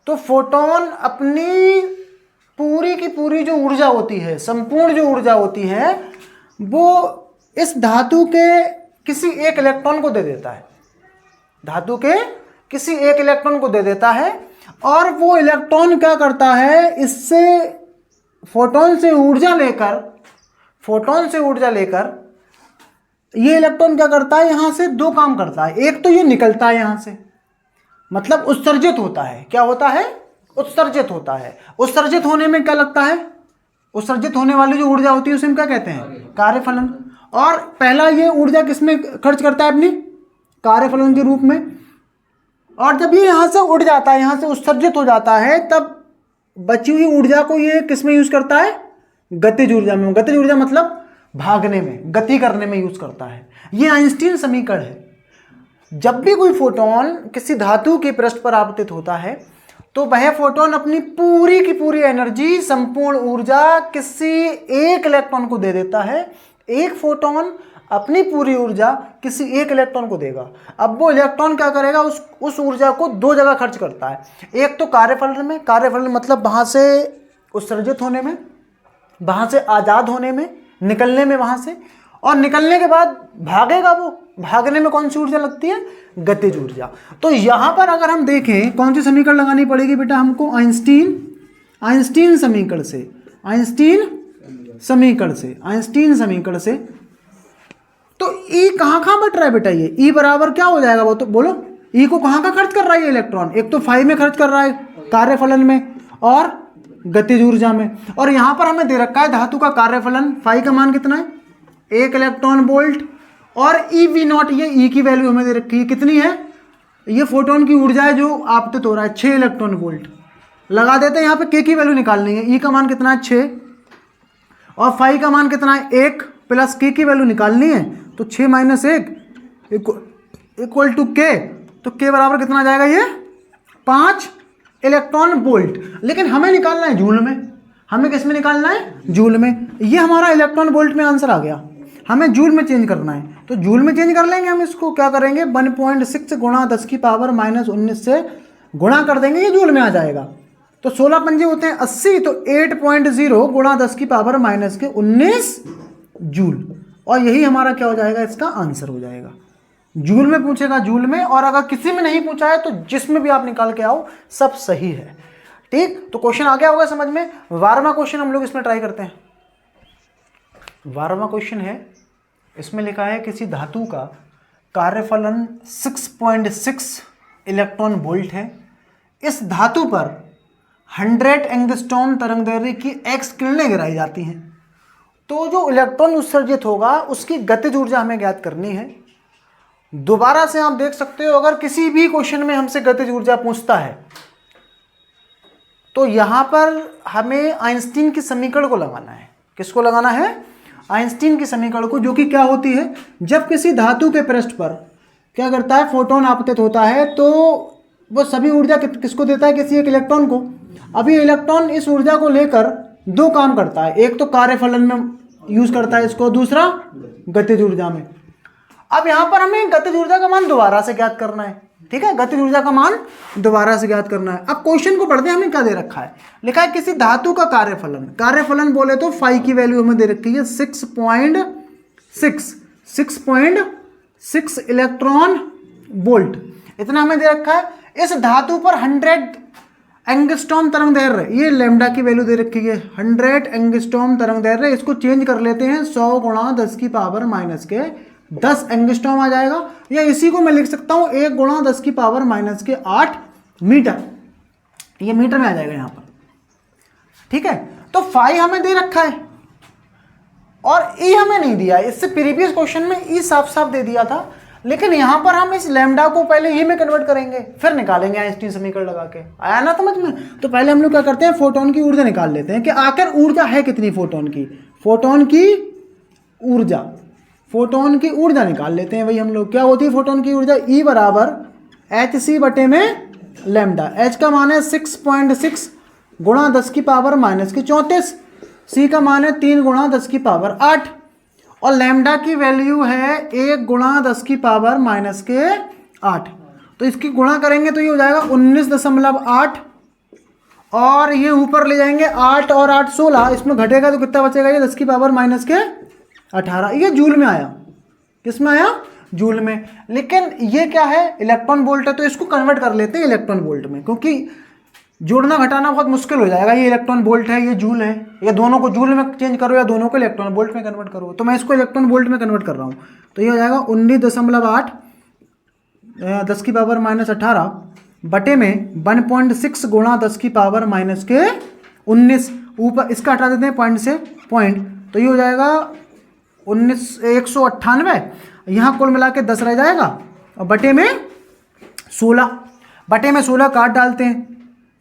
तो फोटोन अपनी पूरी की पूरी जो ऊर्जा होती है, संपूर्ण जो ऊर्जा होती है, वो इस धातु के किसी एक इलेक्ट्रॉन को दे देता है, धातु के किसी एक इलेक्ट्रॉन को दे देता है। और वो इलेक्ट्रॉन क्या करता है, इससे फोटोन से ऊर्जा लेकर ये इलेक्ट्रॉन क्या करता है, यहां से 2 काम करता है। एक तो ये निकलता है यहां से, मतलब उत्सर्जित होता है। क्या होता है? उत्सर्जित होता है। उत्सर्जित होने में क्या लगता है, उत्सर्जित होने वाली जो ऊर्जा होती है उसे हम क्या कहते हैं, कार्यफलन। और पहला ये ऊर्जा किसमें खर्च करता है, अपनी कार्यफलन के रूप में। और जब ये यहाँ से उड़ जाता है, यहाँ से उत्सर्जित हो जाता है, तब बची हुई ऊर्जा को ये किस में यूज करता है, गतिज ऊर्जा में। गतिज ऊर्जा मतलब भागने में, गति करने में यूज करता है। ये आइंस्टीन समीकरण है। जब भी कोई फोटोन किसी धातु के पृष्ठ पर आपतित होता है तो वह फोटोन अपनी पूरी की पूरी एनर्जी, संपूर्ण ऊर्जा किसी एक इलेक्ट्रॉन को दे देता है। एक फोटोन अपनी पूरी ऊर्जा किसी एक इलेक्ट्रॉन को देगा। अब वो इलेक्ट्रॉन क्या करेगा, उस ऊर्जा को 2 जगह खर्च करता है। एक तो कार्यफलन में, कार्यफलन मतलब वहां से उत्सर्जित होने में, वहां से आजाद होने में, निकलने में वहां से, और निकलने के बाद भागेगा। वो भागने में कौन सी ऊर्जा लगती है, गतिज ऊर्जा। तो यहां पर अगर हम देखें कौन सी समीकरण लगानी पड़ेगी बेटा हमको, आइंस्टीन समीकरण से। तो ई कहां बट रहा है बेटा, ये ई बराबर क्या हो जाएगा, वो तो बोलो। ई को कहां खर्च कर रहा है ये इलेक्ट्रॉन, एक तो फाई में खर्च कर रहा है, कार्यफलन में, और गतिज ऊर्जा में। और यहां पर हमें दे रखा है धातु का कार्यफलन, फाई का मान कितना है, 1 इलेक्ट्रॉन वोल्ट, और ई वी नॉट, ये ई की वैल्यू हमें दे रखी है, कितनी है, ये फोटोन की ऊर्जा है जो आपतित हो रहा है, 6 इलेक्ट्रॉन वोल्ट। लगा देते हैं यहाँ पे, के की वैल्यू निकालनी है। ई का मान कितना है 6, और फाई का मान कितना है 1, प्लस के की वैल्यू निकालनी है। तो 6 - 1 इक्वल टू के, तो के बराबर कितना आ जाएगा, ये 5 इलेक्ट्रॉन वोल्ट। लेकिन हमें निकालना है जूल में, हमें किस में निकालना है, जूल में। ये हमारा इलेक्ट्रॉन वोल्ट में आंसर आ गया, हमें जूल में चेंज करना है। तो जूल में चेंज कर लेंगे हम इसको, क्या करेंगे, 1.6 गुणा 10 की पावर -19 से गुणा कर देंगे, ये जूल में आ जाएगा। तो 16 पंजे होते हैं 80, तो 8.0 गुणा 10 की पावर -19 जूल। और यही हमारा क्या हो जाएगा, इसका आंसर हो जाएगा। जूल में पूछेगा जूल में, और अगर किसी में नहीं पूछा है तो जिसमें भी आप निकाल के आओ सब सही है। ठीक, तो क्वेश्चन आ गया होगा समझ में। 12वां क्वेश्चन हम लोग इसमें ट्राई करते हैं। 12वां क्वेश्चन है, इसमें लिखा है किसी धातु का कार्यफलन 6.6 इलेक्ट्रॉन वोल्ट है। इस धातु पर 100 एंगस्ट्रॉम तरंगदैर्घ्य की एक्स किरणें गिराई जाती हैं। तो जो इलेक्ट्रॉन उत्सर्जित होगा उसकी गतिज ऊर्जा हमें ज्ञात करनी है। दोबारा से आप देख सकते हो, अगर किसी भी क्वेश्चन में हमसे गतिज ऊर्जा पूछता है तो यहां पर हमें आइंस्टीन की समीकरण को लगाना है। किसको लगाना है? आइंस्टीन की समीकरण को, जो कि क्या होती है, जब किसी धातु के पृष्ठ पर क्या करता है, फोटोन आपतित होता है तो वो सभी ऊर्जा किसको देता है? किसी एक इलेक्ट्रॉन को। अब ये इलेक्ट्रॉन इस ऊर्जा को लेकर दो काम करता है, एक तो कार्यफलन में यूज करता है इसको, दूसरा गतिज ऊर्जा में। अब यहां पर हमें गतिज ऊर्जा का मान दोबारा से ज्ञात करना है। ठीक है, गतिज ऊर्जा का मान दोबारा से ज्ञात करना है। अब क्वेश्चन को पढ़ते हैं, हमें क्या दे रखा है, लिखा है किसी धातु का कार्यफलन। कार्यफलन बोले तो फाई की वैल्यू हमें दे रखी है 6.6 इलेक्ट्रॉन वोल्ट, इतना हमें दे रखा है। इस धातु पर 100 एंगस्ट्रॉम तरंगदैर्घ्य, ये लैम्डा की वैल्यू दे रखी है 100 एंगस्ट्रॉम तरंगदैर्घ्य। इसको चेंज कर लेते हैं, 100 गुणा 10 की पावर माइनस के 10 एंगस्ट्रॉम आ जाएगा, या इसी को मैं लिख सकता हूं 1 गुणा 10 की पावर माइनस के 8 मीटर, ये मीटर में आ जाएगा यहां पर। ठीक है, तो फाई हमें दे रखा है और ई हमें नहीं दिया है। इससे प्रीवियस क्वेश्चन में ई साफ साफ दे दिया था, लेकिन यहां पर हम इस लैम्डा को पहले ये में कन्वर्ट करेंगे, फिर निकालेंगे आइंस्टीन समीकरण लगा के। आया ना समझ में? तो पहले हम लोग क्या करते हैं, फोटोन की ऊर्जा निकाल लेते हैं कि आखिर ऊर्जा है कितनी फोटोन की। फोटोन की ऊर्जा निकाल लेते हैं भाई हम लोग। क्या होती है फोटोन की ऊर्जा? ई बराबर hc बटे में लैम्डा। h का मान है 6.6 गुणा 10 की पावर माइनस की 34, c का मान है 3 गुणा 10 की पावर 8, और लैम्डा की वैल्यू है 1 गुणा 10 की पावर माइनस के 8। तो इसकी गुणा करेंगे तो ये हो जाएगा 19.8, और ये ऊपर ले जाएंगे 8 और 8 16, इसमें घटेगा तो कितना बचेगा? ये 10 की पावर माइनस के 18। ये जूल में आया। किस में आया? जूल में। लेकिन ये क्या है? इलेक्ट्रॉन वोल्ट है, तो इसको कन्वर्ट कर लेते हैं इलेक्ट्रॉन वोल्ट में, क्योंकि जोड़ना घटाना बहुत मुश्किल हो जाएगा। ये इलेक्ट्रॉन वोल्ट है, ये जूल है, या दोनों को जूल में चेंज करो या दोनों को इलेक्ट्रॉन वोल्ट में कन्वर्ट करो। तो मैं इसको इलेक्ट्रॉन वोल्ट में कन्वर्ट कर रहा हूँ, तो ये हो जाएगा 19.8 10 की पावर माइनस 18 बटे में 1.6 गुणा 10 की पावर माइनस के 19, ऊपर इसका हटा देते हैं पॉइंट से पॉइंट, तो ये हो जाएगा 198। यहाँ कुल मिला के 10 रह जाएगा, और बटे में 16 काट डालते हैं,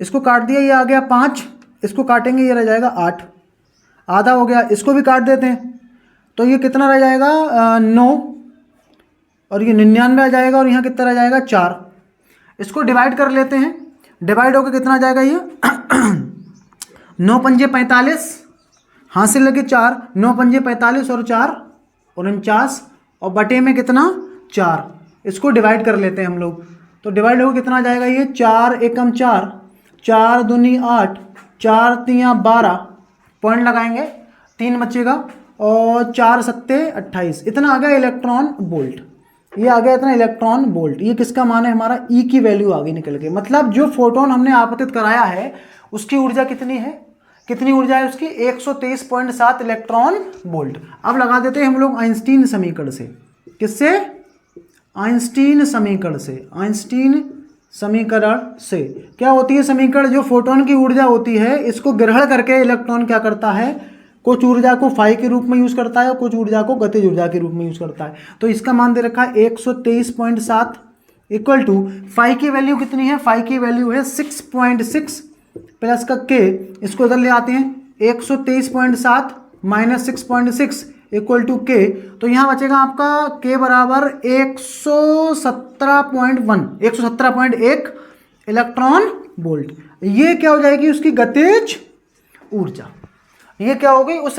इसको काट दिया, ये आ गया 5, इसको काटेंगे ये रह जाएगा 8, आधा हो गया, इसको भी काट देते हैं तो ये कितना रह जाएगा 9, और ये 99 आ जाएगा, और यहाँ कितना रह जाएगा 4। इसको डिवाइड कर लेते हैं, डिवाइड होकर कितना आ जाएगा ये 9 पंजे 45, हासिल लगे 4, 9 पंजे 45 और 4 49, और बटे में कितना 4। इसको डिवाइड कर लेते हैं हम लोग, तो डिवाइड होकर कितना आ जाएगा ये 4 एकम 4, 4 दूनी 8, 4 तियाँ 12, पॉइंट लगाएंगे 3 बचेगा, और 4 सत्ते 28, इतना आ गया इलेक्ट्रॉन वोल्ट। ये आ गया इतना इलेक्ट्रॉन वोल्ट। ये किसका मान है? हमारा ई की वैल्यू आ गई निकल के। मतलब जो फोटोन हमने आपतित कराया है उसकी ऊर्जा कितनी है? कितनी ऊर्जा है उसकी? 123.7 इलेक्ट्रॉन वोल्ट। अब लगा देते हैं हम लोग आइंस्टीन समीकरण से। किससे? आइंस्टीन समीकरण से। क्या होती है समीकरण? जो फोटोन की ऊर्जा होती है इसको ग्रहण करके इलेक्ट्रॉन क्या करता है, कुछ ऊर्जा को फाई के रूप में यूज करता है, कुछ ऊर्जा को गतिज ऊर्जा के रूप में यूज करता है। तो इसका मान दे रखा है 123.7 इक्वल टू फाई की वैल्यू कितनी है? फाई की वैल्यू है 6.6 प्लस का के, इसको इधर ले आते हैं 123.7 माइनस 6.6 इक्वल टू के, तो यहाँ बचेगा आपका के बराबर 117.1 इलेक्ट्रॉन वोल्ट। ये क्या हो जाएगी उसकी गतिज ऊर्जा। ये क्या होगी? उस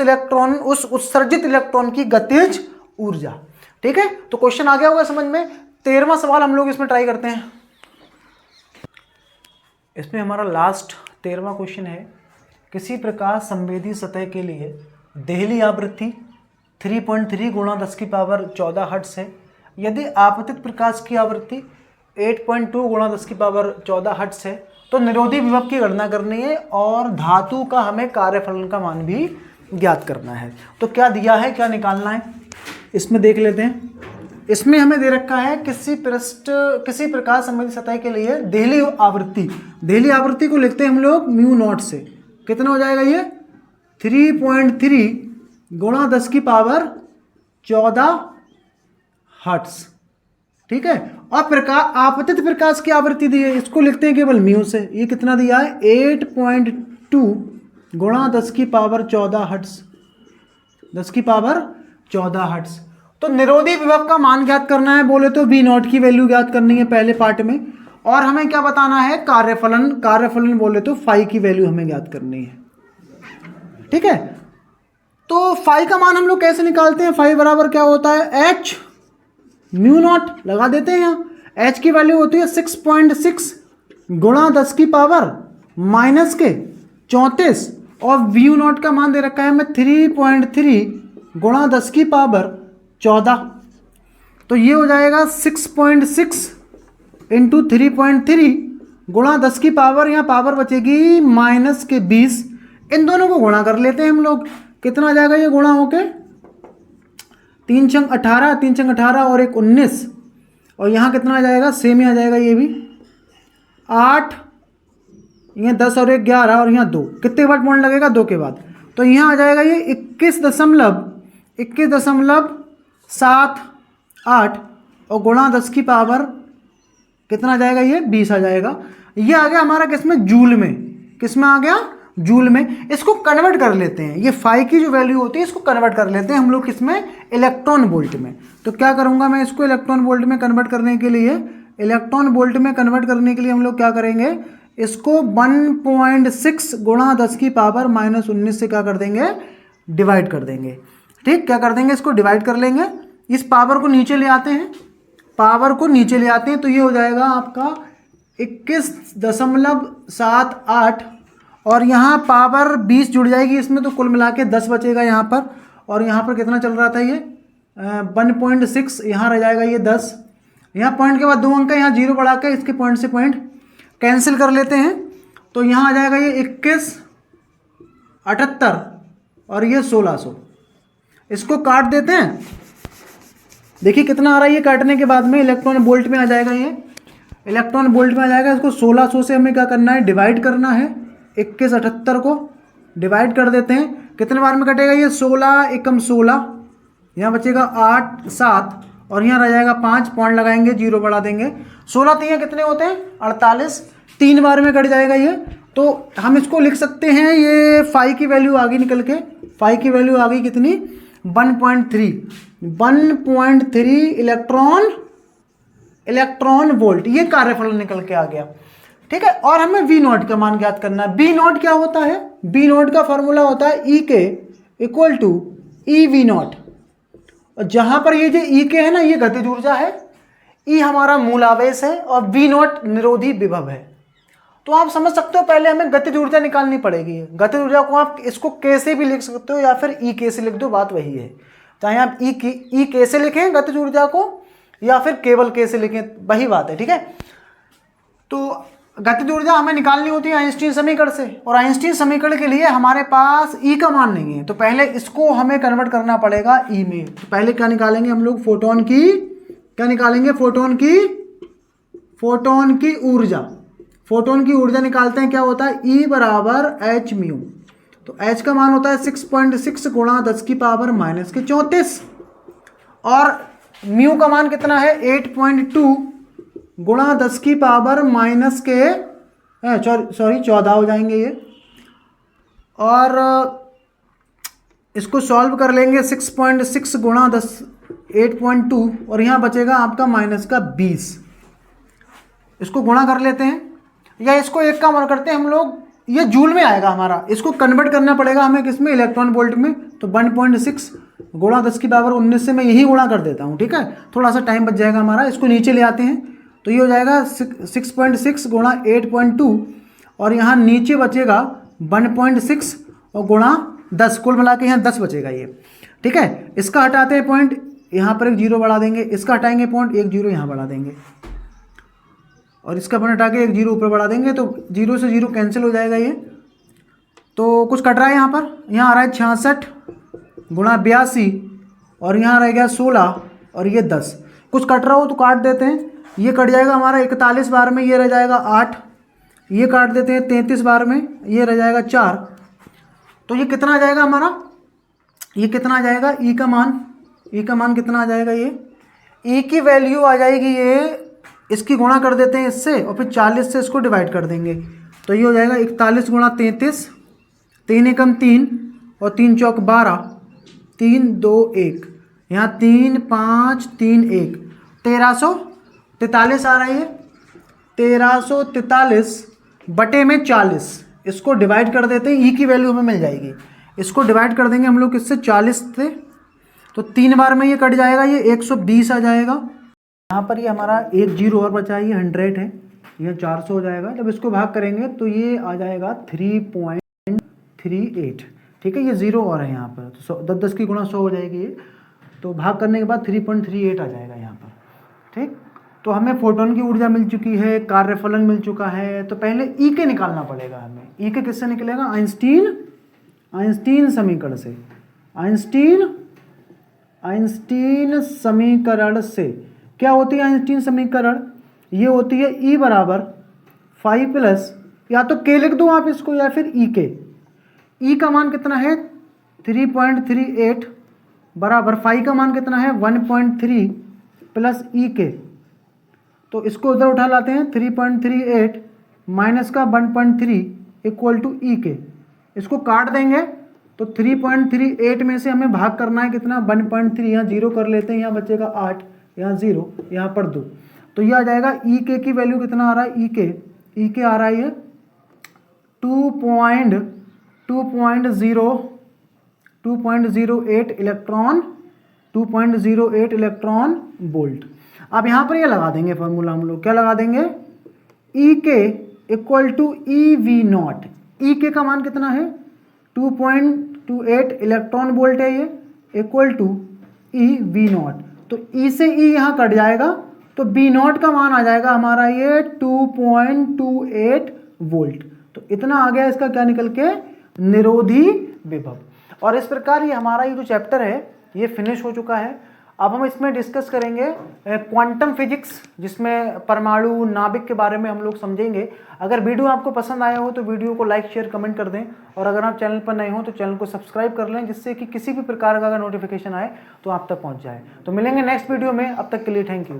उत्सर्जित इलेक्ट्रॉन की गतिज ऊर्जा। ठीक है, तो क्वेश्चन आ गया होगा समझ में। 13वां सवाल हम लोग इसमें ट्राई करते हैं। इसमें हमारा लास्ट 13वां क्वेश्चन है, किसी प्रकाश संवेदी सतह के लिए देहली आवृत्ति 3.3 गुणा 10 की पावर 14 हर्ट्ज है। यदि आपतित प्रकाश की आवृत्ति 8.2 गुणा 10 की पावर 14 हर्ट्ज है तो निरोधी विभव की गणना करनी है और धातु का हमें कार्यफलन का मान भी ज्ञात करना है। तो क्या दिया है, क्या निकालना है, इसमें देख लेते हैं। इसमें हमें दे रखा है किसी प्रकाश संबंधी सतह के लिए देहली आवृत्ति को लिखते हैं हम लोग म्यू नॉट से। कितना हो जाएगा ये 3.3 गुणा 10 की पावर 14 हर्ट्ज, ठीक है। और आपतित प्रकाश की आवृत्ति दी है, इसको लिखते हैं केवल म्यू से। ये कितना दिया है 8.2 गुणा 10 की पावर 14 हर्ट्ज, 10 की पावर 14 हर्ट्ज। तो निरोधी विभव का मान ज्ञात करना है, बोले तो V नॉट की वैल्यू ज्ञात करनी है पहले पार्ट में, और हमें क्या बताना है कार्यफलन बोले तो फाई की वैल्यू हमें ज्ञात करनी है, ठीक है। तो फाई का मान हम लोग कैसे निकालते हैं, फाई बराबर क्या होता है H म्यू नॉट, लगा देते हैं यहाँ। H की वैल्यू होती है 6.6 गुणा 10 की पावर माइनस के 34 और V नॉट का मान दे रखा है हमें 3.3 गुणा 10 की पावर 14। तो ये हो जाएगा 6.6 इंटू 3.3 गुणा 10 की पावर, यहाँ पावर बचेगी माइनस के 20। इन दोनों को गुणा कर लेते हैं हम लोग, कितना आ जाएगा ये गुणा होके 3 छंग 18, 3 छंग 18 और 1 19, और यहाँ कितना आ जाएगा सेम ही आ जाएगा ये भी 8, ये 10 और 1 11 और यहाँ 2, कितने बाद पॉइंट लगेगा 2 के बाद, तो यहाँ आ जाएगा ये 21.78 और गुणा 10 की पावर कितना आ जाएगा ये 20 आ जाएगा। ये आ गया हमारा किसमें जूल में, किसमें आ गया जूल में। इसको कन्वर्ट कर लेते हैं, ये फाई की जो वैल्यू होती है इसको कन्वर्ट कर लेते हैं हम लोग किसमें इलेक्ट्रॉन वोल्ट में। तो क्या करूंगा मैं इसको इलेक्ट्रॉन वोल्ट में कन्वर्ट करने के लिए हम लोग क्या करेंगे, इसको 1.6 गुणा 10 की पावर माइनस 19 से क्या कर देंगे डिवाइड कर देंगे, ठीक। क्या कर देंगे, इसको डिवाइड कर लेंगे, इस पावर को नीचे ले आते हैं, तो ये हो जाएगा आपका 21.78 और यहाँ पावर 20 जुड़ जाएगी इसमें, तो कुल मिला के 10 बचेगा यहाँ पर। और यहाँ पर कितना चल रहा था ये 1.6, यहाँ रह जाएगा ये 10, यहाँ पॉइंट के बाद 2 अंक है, यहाँ 0 बढ़ा के इसके पॉइंट से पॉइंट कैंसिल कर लेते हैं, तो यहाँ आ जाएगा ये 21.78 और ये 1600। इसको काट देते हैं, देखिए कितना आ रहा है ये काटने के बाद में इलेक्ट्रॉन वोल्ट में आ जाएगा, ये इलेक्ट्रॉन वोल्ट में आ जाएगा। इसको 1600 से हमें क्या करना है डिवाइड करना है, 21.78 को डिवाइड कर देते हैं, कितने बार में कटेगा ये 16 एकम 16, यहाँ बचेगा 8 7 और यहाँ रह जाएगा 5, पॉइंट लगाएंगे 0 बढ़ा देंगे, 16 3 कितने होते हैं 48, 3 बार में कट जाएगा ये। तो हम इसको लिख सकते हैं, ये फाई की वैल्यू आ गई निकल के, फाई की वैल्यू आ गई कितनी 1.3 इलेक्ट्रॉन वोल्ट, ये कार्यफलन निकल के आ गया, ठीक है। और हमें वी नॉट का मान ज्ञात करना है। बी नॉट क्या होता है, बी नॉट का फॉर्मूला होता है ई के equal to E V nought, और जहां पर ये जो ई के है ना ये गतिज ऊर्जा है, ई हमारा मूल आवेश है और वी नॉट निरोधी विभव है। तो आप समझ सकते हो पहले हमें गतिज ऊर्जा निकालनी पड़ेगी। गतिज ऊर्जा को आप इसको के से भी लिख सकते हो या फिर ई के से लिख दो, बात वही है। चाहे आप ई के से लिखें गतिज ऊर्जा को या फिर केवल के से लिखें, वही बात है, ठीक है। तो गतिज ऊर्जा हमें निकालनी होती है आइंस्टीन समीकरण से, और आइंस्टीन समीकरण के लिए हमारे पास ई का मान नहीं है, तो पहले इसको हमें कन्वर्ट करना पड़ेगा ई में। तो पहले क्या निकालेंगे हम लोग, फोटोन की ऊर्जा निकालते हैं। क्या होता है ई बराबर एच म्यू, तो एच का मान होता है 6.6 गुणा 10 की पावर माइनस के 34 और म्यू का मान कितना है 8.2 गुणा 10 की पावर माइनस के 14 हो जाएंगे ये, और इसको सॉल्व कर लेंगे 6.6 गुणा 10 8.2 और यहाँ बचेगा आपका माइनस का 20। इसको गुणा कर लेते हैं या इसको एक का मान करते हैं हम लोग, ये जूल में आएगा हमारा, इसको कन्वर्ट करना पड़ेगा हमें किसमें इलेक्ट्रॉन वोल्ट में। तो 1.6 गुणा 10 की पावर 19 से मैं यही गुणा कर देता हूँ, ठीक है, थोड़ा सा टाइम बच जाएगा हमारा। इसको नीचे ले आते हैं तो ये हो जाएगा 6.6 गुणा 8.2 और यहाँ नीचे बचेगा 1.6 और गुणा 10, कुल मिला के यहाँ 10 बचेगा ये, ठीक है। इसका हटाते हैं पॉइंट, यहाँ पर एक जीरो बढ़ा देंगे, इसका हटाएंगे पॉइंट, एक जीरो यहाँ बढ़ा देंगे, और इसका पॉइंट हटा के एक जीरो ऊपर बढ़ा देंगे, तो जीरो से जीरो कैंसिल हो जाएगा ये। तो कुछ कट रहा है यहाँ पर, यहाँ आ रहा है 66 गुणा 82, और यहाँ रह गया 16 और ये 10। कुछ कट रहा हो तो काट देते हैं, ये कट जाएगा हमारा 41 बार में, ये रह जाएगा 8, ये काट देते हैं 33 बार में, ये रह जाएगा 4। तो ये कितना आ जाएगा हमारा, ये कितना आ जाएगा, ई का मान कितना आ जाएगा, ये ई की वैल्यू आ जाएगी, ये इसकी गुणा कर देते हैं इससे, और फिर 40 से इसको डिवाइड कर देंगे, तो ये हो जाएगा 41 गुणा 33, 3 एकम 3 और 3 चौक 12, 3 2 1, यहाँ 3 5 3 1, 1343 आ रहा है ये, 1343 बटे में 40, इसको डिवाइड कर देते हैं, ई की वैल्यू हमें मिल जाएगी, इसको डिवाइड कर देंगे हम लोग इससे 40 से, तो 3 बार में ये कट जाएगा, ये 120 आ जाएगा। यहाँ पर ये हमारा एक जीरो और बचा है, ये 100 है, यह 400 हो जाएगा। जब इसको भाग करेंगे तो ये आ जाएगा 3.38, ठीक है, ये जीरो और है यहाँ पर, तो 10 की गुणा 100 हो जाएगी ये, तो भाग करने के बाद 3.38 आ जाएगा यहाँ पर, ठीक। तो हमें फोटोन की ऊर्जा मिल चुकी है, कार्यफलन मिल चुका है, तो पहले ई के निकालना पड़ेगा हमें। ई के किससे निकलेगा, आइंस्टीन समीकरण से, आइंस्टीन समीकरण से। क्या होती है आइंस्टीन समीकरण, ये होती है ई बराबर 5 प्लस, या तो के लिख दो आप इसको, या फिर ई के। ई का मान कितना है 3.38 बराबर 5 का मान कितना है 1.3 प्लस ई के, तो इसको उधर उठा लाते हैं, 3.38 माइनस का 1.3 इक्वल टू ई के, इसको काट देंगे तो 3.38 में से हमें भाग करना है कितना 1.3, यहाँ जीरो कर लेते हैं, यहाँ बचेगा 8, यहाँ 0, यहाँ पर 2, तो ये आ जाएगा ई के की वैल्यू कितना आ रहा है, ई के आ रहा है ये 2.08 इलेक्ट्रॉन वोल्ट। अब यहाँ पर ये लगा देंगे फॉर्मूला हम लोग, क्या लगा देंगे, ई के equal to E V naught. E K का मान कितना है 2.28 इलेक्ट्रॉन वोल्ट है ये, equal to E V nought, तो ई से ई यहाँ कट जाएगा, तो बी नॉट का मान आ जाएगा हमारा ये 2.28 वोल्ट। तो इतना आ गया इसका क्या निकल के, निरोधी विभव। और इस प्रकार ये हमारा ये जो चैप्टर है ये फिनिश हो चुका है। अब हम इसमें डिस्कस करेंगे क्वांटम फिजिक्स, जिसमें परमाणु नाभिक के बारे में हम लोग समझेंगे। अगर वीडियो आपको पसंद आया हो तो वीडियो को लाइक शेयर कमेंट कर दें, और अगर आप चैनल पर नए हो तो चैनल को सब्सक्राइब कर लें, जिससे कि किसी भी प्रकार का अगर नोटिफिकेशन आए तो आप तक पहुंच जाए। तो मिलेंगे नेक्स्ट वीडियो में, अब तक के लिए थैंक यू।